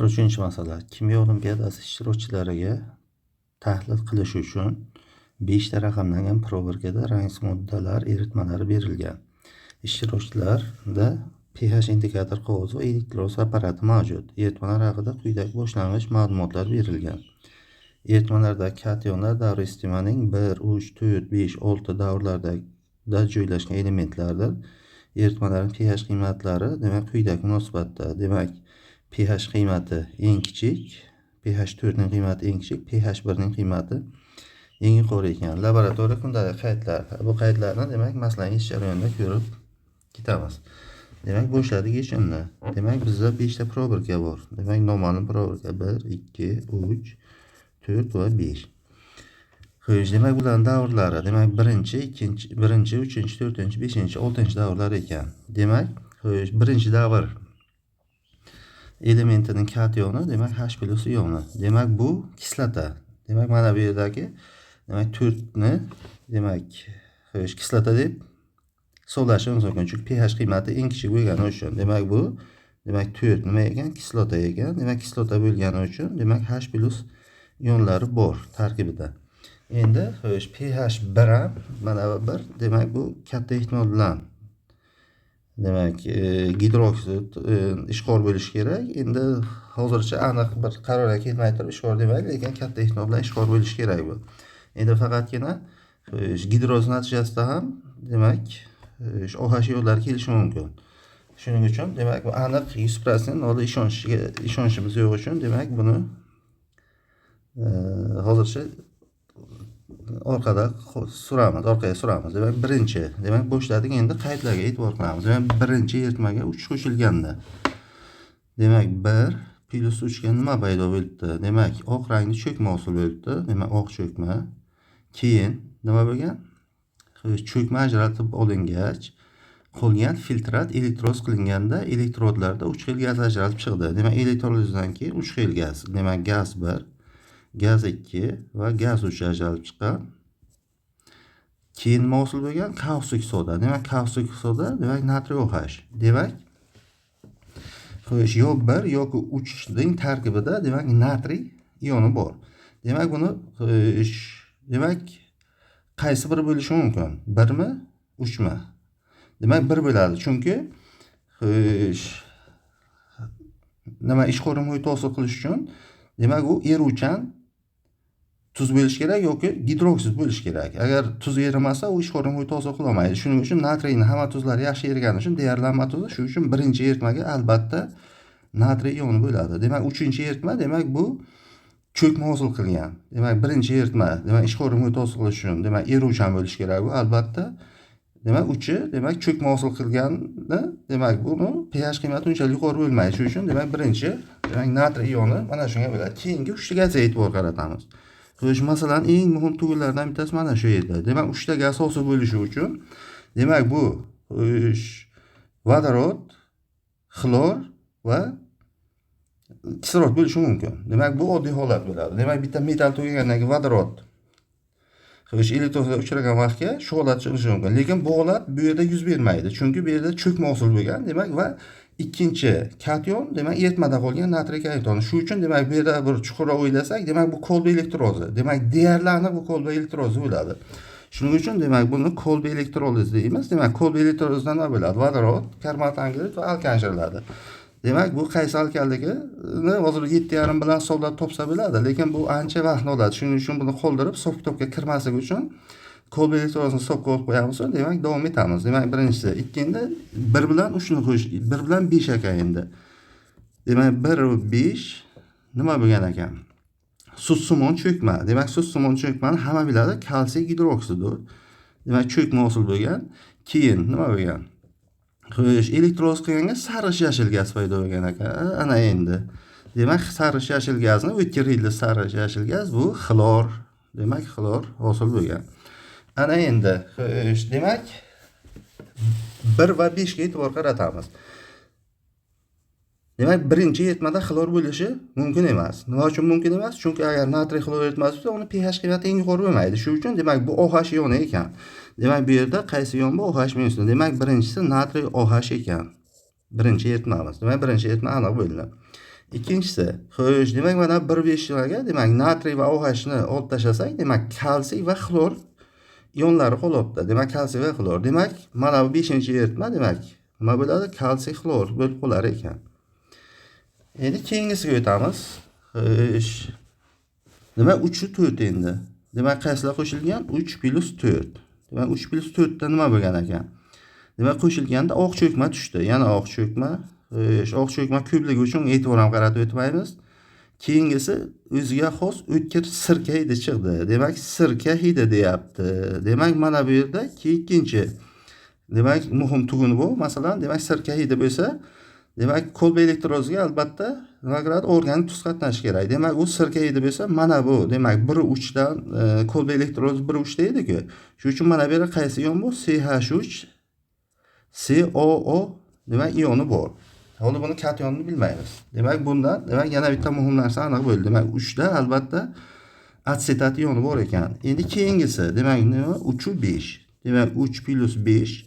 43-masala. Kimyo olimpiadasi ishtirokchilariga tahlil qilish uchun 5 ta raqamlangan proberkada rangsiz moddalar eritmalari berilgan. Ishtirokchilarda pH indikator qog'ozi va elektroz apparati mavjud. Eritmalar haqida quyidagi boshlang'ich ma'lumotlar berilgan. Eritmalardagi kationlar davra sistemining 1, 3, 4, 5, 6 davrlarida joylashgan elementlardir. Eritmalarning pH qiymatlari demak quyidagi munosabatda. Demak, pH qiymati eng kichik, pH 4 ning qiymati eng kichik, pH 1 ning qiymati eng yuqori ekan. Laboratoriya kundalik qaydlar. Bu qaydlarni demak masalan ish jarayonida ko'rib ketamiz. Demak, boshladik ishimni. Demak, bizda 5 ta proberka bor. Demak, noma'lum proberka 1, 2, 3, 4 va 5. Xo'sh, demak bularning davrlari, demak, 1-chi, 2-chi, 1-chi, 3-chi, 4-chi, 5-chi, 6-chi davrlar ekan. Demak, xo'sh, 1-chi davr elementining kationi, demak H+ ioni. Demak, bu kislota. Demak, mana bu yerdagi demak 4 ni demak xo'sh kislota deb hisoblashimiz mumkin. Chunki pH qiymati eng kichik bo'lgani uchun. Demak, bu demak 4 nima ekan? Kislota ekan. Demak, kislota bo'lgani uchun demak H+ ionlari bor tarkibida. Endi xo'sh pH 1 ham mana bu 1, demak bu katta ehtimol bilan demak gidroksid ishqor bo'lishi kerak. Endi hozircha aniq bir qarorga kelmay turib ishqor demaydi, lekin katta ehtimol bilan ishqor bo'lishi kerak bu. Endi faqatgina gidroz natijasida ham demak OH ionlari kelishi mumkin. Shuning uchun demak bu aniq 100% hozir ishonchimiz yo'q uchun demak buni hozircha orqaga suramiz. Demak, birinchi, demak boshladik. Endi qaydlarga e'tibor qilamiz. Demak, birinchi eritmaga 3 qo'shilganda demak 1 + 3 ga nima paydo bo'ldi? Demak, oq rangli cho'kma hosil bo'ldi. Demak, oq cho'kma. Keyin nima bo'lgan? Cho'kma ajratib olingach, qolgan filtrat elektroz qilinganda elektrodlarda 3 xil gaz ajralib chiqdi. Demak, elektrolizdan keyin 3 xil gaz. Demak, gaz 1, gaz 2 va gaz 3 ajralib chiqqan. Keyin nima hosil bo'lgan? Kaustik soda. Demak, kaustik soda demak natriy OH. Demak, xo'sh, yo 1 yoki 3 ning tarkibida demak natriy ioni bor. Demak, buni demak qaysi biri bo'lishi mumkin? 1 mi, 3 mi? Demak, 1 bo'ladi. Chunki xo'sh nima ishqor muhit hosil qilish uchun demak u eruvchan tuz bo'lishi kerak yoki gidroksid bo'lishi kerak. Agar tuz erimasa, u ishqor muhit hosil qila olmaydi. Shuning uchun natriyning hamma tuzlari yaxshi ergani uchun deyarlanma tuzi, shuning uchun birinchi eritmaga albatta natriy ioni bo'ladi. Demak, uchinchi eritma demak bu cho'kma hosil qilgan. Demak, birinchi eritma demak ishqor muhit hosil qilish uchun demak eruvchan bo'lishi kerak bu albatta. Demak, uchi demak cho'kma hosil qilganda demak buni pH qiymati unchalik yuqori bo'lmaydi. Shuning uchun demak birinchi demak natriy ioni mana shunga bo'ladi. Keyingi 3 ta gazga e'tibor qaratamiz. Xo'sh, masalan, eng muhim tugunlardan bittasi mana shu edi. Demak, 3 ta gaz hosil bo'lishi uchun demak bu vodorod, xlor va kislorod bo'lishi mumkin. Demak, bu oddiy holat bo'ladi. Demak, bitta metal tugagandan keyin vodorod xo'sh elektrozga uchragan vaqtga shu holat chiqishi mumkin. Lekin bu holat bu yerda yuz bermaydi. Chunki bu yerda cho'kma hosil bo'lgan, demak va ikkinchi kation demak eritmada qolgan natriy kationi. Shu uchun demak bu yerda bir chuqurroq o'ylasak, demak bu kolba elektrozi. Demak, deyarli aniq bu kolba elektrozi bo'ladi. Shuning uchun demak buni kolba elektroliz deymiz. Demak, kolba elektrolizdan nima bo'ladi? Vodorod, karbonat angidrid va alkan ajraladi. Demak, bu qaysi alkanligini hozir 7,5 bilan hisoblab topsa bo'ladi, lekin bu ancha vaqtni oladi. Shuning uchun buni qoldirib, sof kitobga kirmasligi uchun kolba elektrolizini hisobga olib qo'yamiz, demak davom etamiz. Demak, birinchisi, ikkinchisi 1 bilan 3 ni qo'yish, 1 bilan 5 ekan endi. Demak, 1 va 5 nima bo'lgan ekan? Sutsimon cho'kma. Demak, sutsimon cho'kmani hamma biladi, kalsiy gidroksidir. Demak, cho'kma hosil bo'lgan. Keyin nima bo'lgan? Xo'sh, elektroz qilganda sariq-yashil gaz paydo bo'lgan ekan. Ana endi. Demak, sariq-yashil gazni, o'tkir rangli sariq-yashil gaz bu xlor. Demak, xlor hosil bo'lgan. Ana endi, xo'sh, demak 1 va 5 ga e'tibor qaratamiz. Demak, birinchi eritmada xlor bo'lishi mumkin emas. Nima uchun mumkin emas? Chunki agar natriy xlor eritmasi bo'lsa, uni pH qiymati eng yuqori bo'lmaydi. Shuning uchun demak bu OH ioni ekan. Demak, bu yerda qaysi ion bu? OH minus. Demak, birinchisi natriy OH ekan. Birinchi eritmamiz. Demak, birinchi eritma aniq bo'ldi. Ikkinchisi, xo'sh, demak mana 1,5 ga demak natriy va OHni olib tashlasak, demak kalsiy va xlor ionlari qolyapti. Demak kalsiy va xlor. Demak mana bu 5-eritma, demak nima bo'ladi? Kalsiy xlor bo'lib qolar ekan. Endi keyingisiga o'tamiz. Xo'sh. Demak 3 4 endi. Demak qaysilar qo'shilgan? 3 + 4. Demak 3 + 4 dan nima bo'lgan ekan? Demak qo'shilganda oq cho'kma tushdi. Yana oq cho'kma. Oq cho'kma ko'pligi uchun e'tibor ham qaratib o'tmaymiz. Keyingisi o'ziga xos o'tkir sirka hidi chiqdi. Demak sirka hidi deyapti. Demak mana bu yerda ikkinchi. Demak muhim tuguni bu. Masalan, demak sirka hidi bo'lsa, demak kolba elektrozga albatta nima qiladi? Organik tuz qatnashi kerak. Demak u sirka hidi bo'lsa, mana bu demak 1,3 dan kolba elektroz 1,3 deydi-ku. Shuning uchun mana bu yerda qaysi ion bu? CH3 COO demak ioni bor. Hozir buni kationini bilmaymiz. Demak bundan demak yana bitta muhim narsa aniq bo'ldi. Demak 3 da albatta atsetat ioni bor ekan. Endi keyingisi demak nima? 3 5. Demak 3 + 5.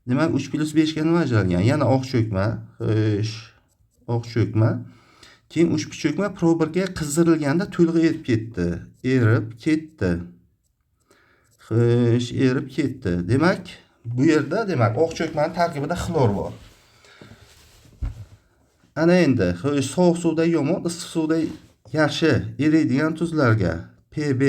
Demak 3 + 5 ga nima ajralgan? Yana oq cho'kma. Xo'sh, oq cho'kma. Keyin ushbu cho'kma probirga qizdirilganda to'liq erib ketdi. Xo'sh, erib ketdi. Demak bu yerda demak oq cho'kmaning tarkibida xlor bor. Ana endi xo'sh, sovuq suvda yomon, issiq suvda yaxshi eriydigan tuzlarga Pb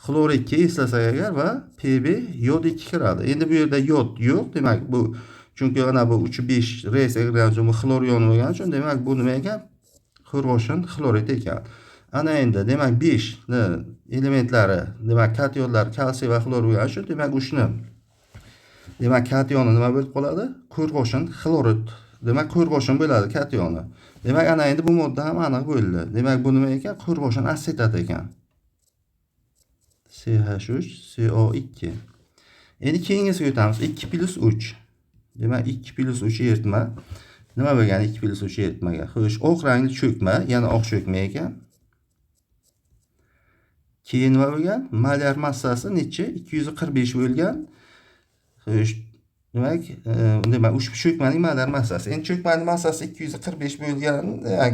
xlorid 2 eslasak agar va Pb yod 2 kiradi. Endi bu yerda yod yo'q. Demak bu chunki ana bu 3-5 reaksiya qilgan uchun bu xlor ioni bo'lgani uchun demak bu nima ekan? Xloroshin xlorid ekan. Ana endi demak 5 ni elementlari demak kationlar kalsiy va xlor bo'lgani uchun demak ushni demak kationi nima bo'lib qoladi? Ko'rg'oshin xlorid. Demak ko'rg'oshin bo'ladi kationi. Demak ana endi bu modda ham aniq bo'ldi. Demak bu nima ekan? Ko'rg'oshin asetat ekan. CH3 CO2. Endi keyingisiga o'tamiz. 2 + 3. Demak 2 + 3 eritma. Nima bo'lgan 2 + 3 eritmaga? Xo'sh, oq rangli cho'kma, yana oq cho'kma ekan. Keyin nima bo'lgan? Molyar massasi necha? 245 bo'lgan. Xo'sh, demak ushbu cho'kmaning molyar massasi. Endi cho'kmaning massasi 245 bo'lgan.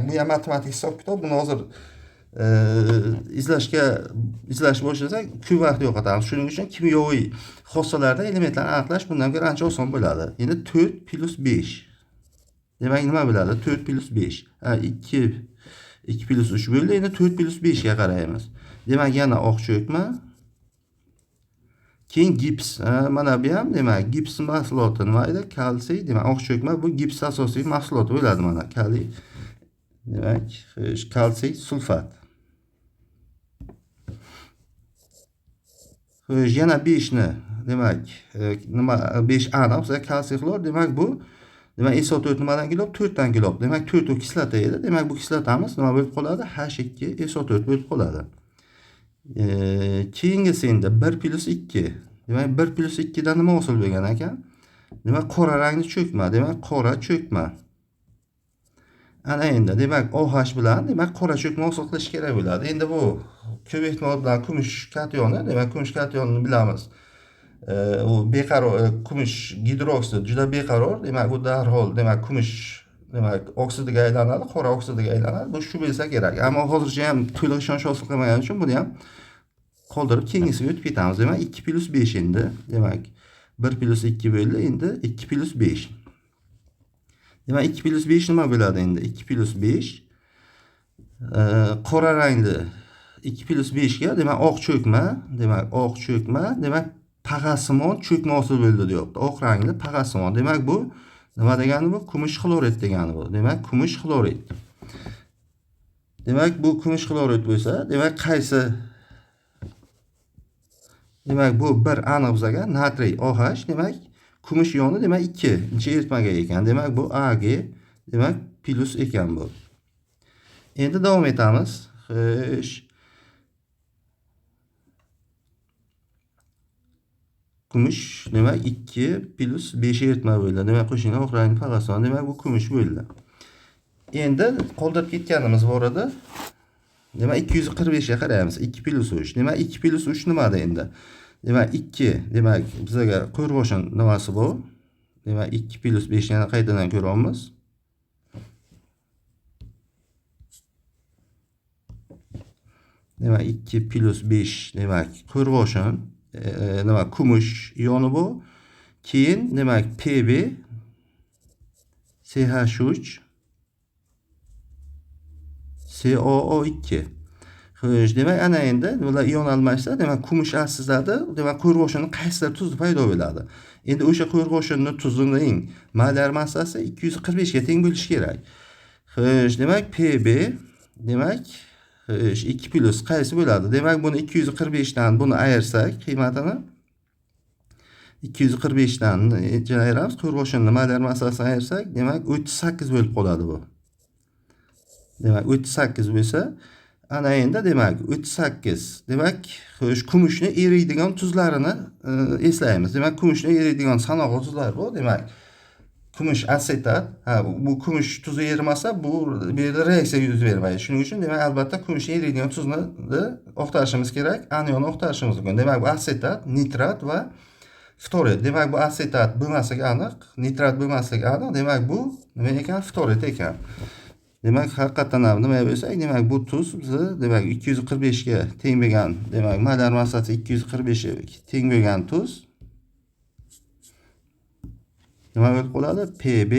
Bu ham matematik hisob-kitob. Buni hozir izlash boshlasak, ko'p vaqt yo'qotamiz. Shuning uchun kimyoviy xossalarda elementlarni aniqlash bundan ko'ra ancha oson bo'ladi. Endi 4 + 5. Demak nima bo'ladi? 4 + 5. 2 + 3 bo'ldi. Endi 4 + 5 ga qaraymiz. Demak yana oq cho'kma. Keyin gips. Mana bu ham demak gips mahsuloti nima edi? Kalsiy. Demak oq cho'kma bu gips asosiy mahsuloti bo'ladi mana. Kaliy. Demak kalsiy sulfat. Xo'sh, yana 5 ni demak nima 5 aniq bo'lsa kalsiy xlor demak bu demak SO4 nimadan kelib? 4 dan kelib. Demak 4 u kislota edi. Demak bu kislotamiz nima bo'lib qoladi? H2SO4 bo'lib qoladi. Keyingisi endi 1 + 2. Demak 1 + 2 dan nima hosil bo'lgan ekan? Demak qora rangli cho'kma. Demak qora cho'kma. Ana endi demak OH bilan demak qora cho'kma hosil qilish kerak bo'ladi. Endi bu ko'p ehtimol bilan kumush kationi, demak kumush kationini bilamiz. U beqaror kumush gidroksid juda beqaror. Demak bu darhol demak kumush demak oksidiga aylanadi, qora oksidiga aylanadi. Bu shu bo'lsa kerak. Ammo hozircha ham to'liq ishonch hosil qilmagani uchun buni ham qoldirib keyingisiga o'tib ketamiz. Demak 2 + 5 endi. Demak 1 + 2 bo'ldi, endi 2 + 5. Demak 2 + 5 nima bo'ladi endi? 2 + 5 qora rangli 2 + 5 ga demak oq cho'kma, demak pag'asimon cho'kma hosil bo'ldi deyapti. Oq rangli pag'asimon. Demak bu nima degani bu? Kumush xlorid degani bu. Demak kumush xlorid. Demak bu kumush xlorid bo'lsa, demak qaysi demak bu bir aniq bo'lsa, natriy OH demak kumush ioni demak 2-chi eritmaga ekan. Demak bu Ag demak plus ekan bu. Endi davom etamiz. Xo'sh. Kumush demak 2 + 5 eritma bo'ldi. Demak qo'shilgan oq rangli pag'ason demak bu kumush bo'ldi. Endi qoldirib ketganimiz bor edi. Demak 245 ga qaraymiz. 2 + 3. Demak 2 + 3 nimada endi? Demak 2 demak bizga qo'rg'oshin nimasi bu? Demak 2 + 5 yana qaytadan ko'ramiz. Demek 2 plus 5 demek qo'rg'oshin, nima kumush ioni bu. Keyin demek Pb CH3 COO2. Xo'sh, demak ana endi bular ion almashsa, demak kumush aslida demak qo'rg'oshinning qaysidir tuzi paydo bo'ladi. Endi o'sha qo'rg'oshinning tuzining molar massasi 245 ga teng bo'lishi kerak. Xo'sh, demak Pb demak 2 plus qaysi bo'ladi? Demak buni 245 dan buni ayirsak, qiymatini 245 dan ayiramiz, qo'rg'oshinning molar massasini ayirsak, demak 38 bo'lib qoladi bu. Demak 38 bo'lsa, ana endi demak 38. Demak, xo'sh, kumushni eriydigan tuzlarini eslaymiz. Demak, kumushni eriydigan sanoqli tuzlar bu. Demak, kumush asetat, bu kumush tuzi erimasa, bu yerda reaksiya yuz bermaydi. Shuning uchun demak albatta kumushni eriydigan tuzni oqtarishimiz kerak, anionni oqtarishimiz mumkin. Demak, bu asetat, nitrat va ftorid. Demak, bu asetat bo'lmasligi aniq, nitrat bo'lmasligi aniq. Demak, bu nima ekan? Ftorid ekan. Demak, haqiqatan ham nima bo'lsak, demak bu tuz bizni demak 245 ga teng bo'lgan, demak molar massasi 245 ga teng bo'lgan tuz nima bo'lib qoladi? Pb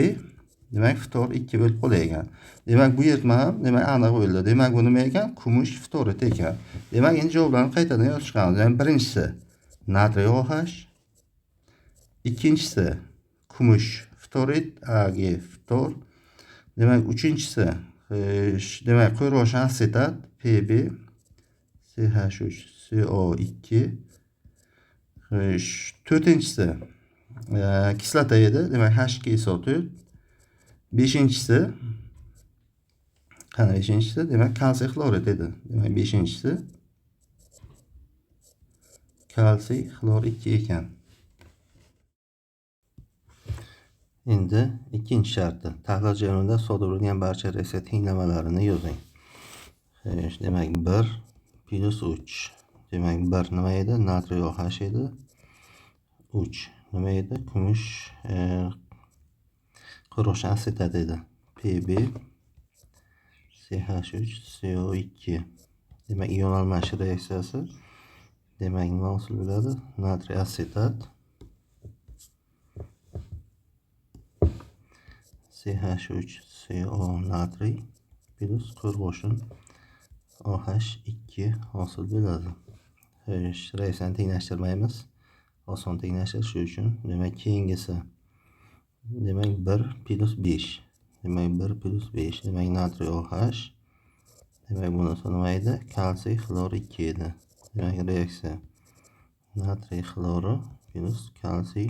demak ftor 2 bo'lib qolagan. Demak bu yerda ham demak aniq bo'ldi. Demak bu nima ekan? Kumush ftorid ekan. Demak endi javoblarni qaytadan yozishamiz. Yani birinchisi natriy OH, ikkinchisi kumush ftorid Ag ftor. Demak uchinchisi demak qo'rg'oshin asetat Pb CH3 CO2. To'rtinchisi kislota edi, demak H2SO4. Beshinchisi qani beshinchisi demak kalsiy xlorid edi. Demak beshinchisi kalsiy xlor 2 ekan. Endi ikkinchi sharti. Tahlil jarayonida sodir bo'lgan barcha reaksiya tenglamalarini yozing. Demak 1 plus 3. Demak 1 nima edi? Natriy OH edi. 3 nima edi? Kumush qo'rg'oshin asetat edi. Pb CH3 CO2. Demak ion almashish reaksiyasi. Demak nima hosil bo'ladi? Natriy asetat CH3CO natriy plus qo'rg'oshin OH2 hosil bo'ladi. Reaksiyani tenglashtirmaymiz. Oson tenglashtirish uchun demak keyingisi demak 1 plus 5. Demak 1 plus 5 demak natriy OH. Demak bunisi nima edi? Kalsiy xlor 2 edi. Demak reaksiya natriy xlori plus kalsiy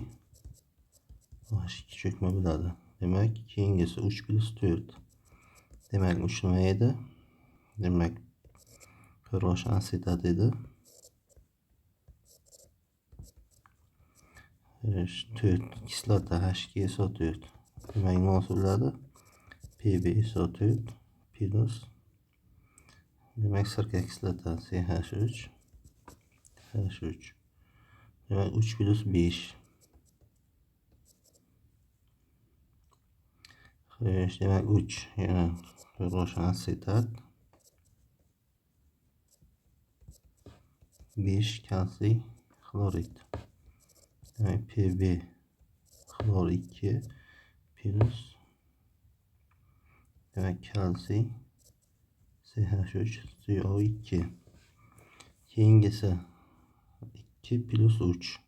OH2 cho'kma bo'ladi. Demak keyingisi 3 plus 4. Demak 3 nima edi? Demak qo'rg'oshin asetat edi. 4 kislota H2SO4. Demak nima hosil bo'ladi? PbSO4 plus demak sirka kislota CH3 H3. Demak 3 plus 5. Demak 3 yana qo'rg'oshin asetat 5 kalsiy xlorid. Demak Pb xlor 2 plus demak kalsiy CH3 CO2. Keyingisi 2 plus 3.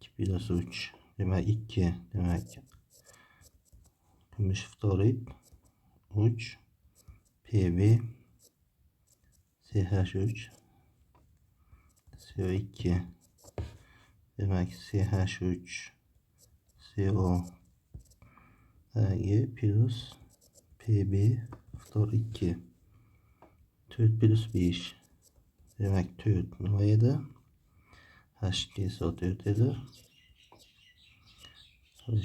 2 plus 3 demak 2 demak kumush ftorid 3 Pb CH3 CO2. Demek CH3 CO plus Pb ftor 2. 4 plus 5. Demek 4 nima edi? H2SO4 edi.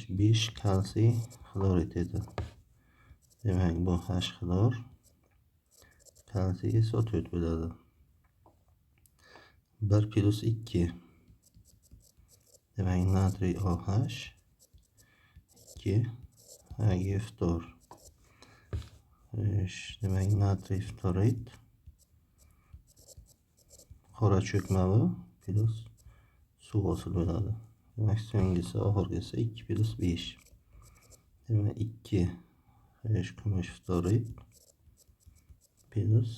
5 kalsiy xlorid edi. Demek bu H xlor kalsiy SO4 bo'ladi. 1 plus 2. Demek natriy OH 2 Ag ftor. Demek natriy ftorid qora cho'kma bu plus suv hosil bo'ladi. Demak, so'nggisi oxirgisi 2 plus 5. Demak, 2 kumush fluorid plus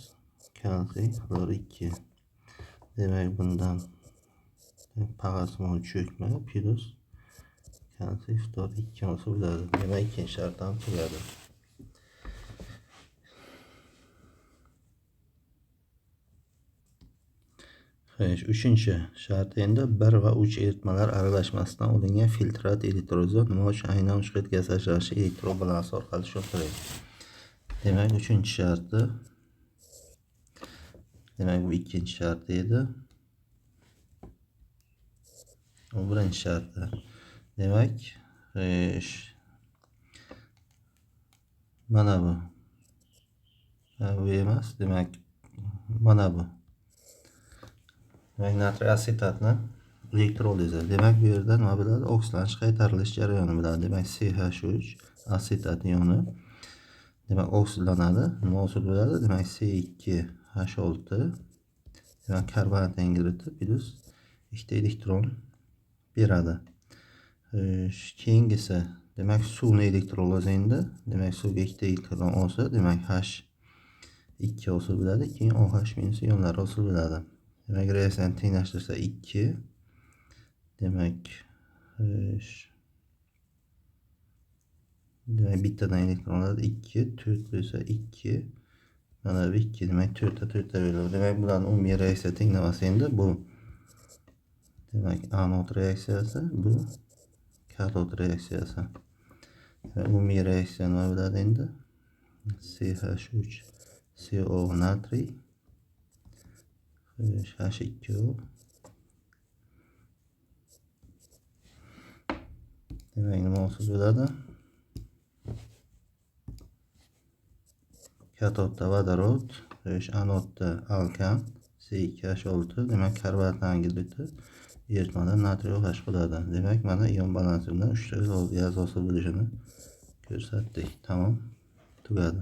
kalsiy fluorid 2. Demak, bundan pag'asmol cho'kma plus kalsiy fluorid 2 hosil bo'ladi. Demak, ikkinchi shart ham tugadi. Uchinchi shart endi 1 va 3 eritmalar aralashmasidan olingan filtrat elektrolizat nima uchun aynan uch gaz ajralishi elektrobalansi orqali tushuntiriladi. Demak, uchinchi sharti, demak bu ikkinchi shart edi. Bu birinchi sharti. Demak, mana bu. Bu emas, demak mana bu. Demak, natriy asetatni elektroliza. Demak, bu yerda nima bo'ladi? Oksidlanish qaytarilish jarayoni bo'ladi. Demak, CH3 asetat ioni demak oksidlanadi. Nima hosil bo'ladi? Demak, C2H6 demak karbonat angriti plus ikkita elektron beradi. Keyingisi demak suvni elektroliza endi. Demak, suvga ikkita elektron olsa, demak H2 hosil bo'ladi. Keyin OH- ionlari hosil bo'ladi. Demak, reaksiyani tenglashtirsa 2 demak demak bittadan elektronlar 2 4 bo'lsa 2 mana bu 2 demak 4 ta 4 ta bo'ladi. Demak, bularning umumiy reaksiya tenglamasi endi bu. Demak, anod reaksiyasi, bu katot reaksiyasi. Umumiy reaksiya nima bo'ladi endi? CH3 CO natriy H2O. Demak, nima hosil bo'ladi? Katodda vodorod, anodda alkan C2H6 demak karbonat angriti eritmada natriy OH bo'ladi. Demak, mana ion balansi bilan 3 ta gaz hosil bo'lishini ko'rsatdik. Tamom, tugadi.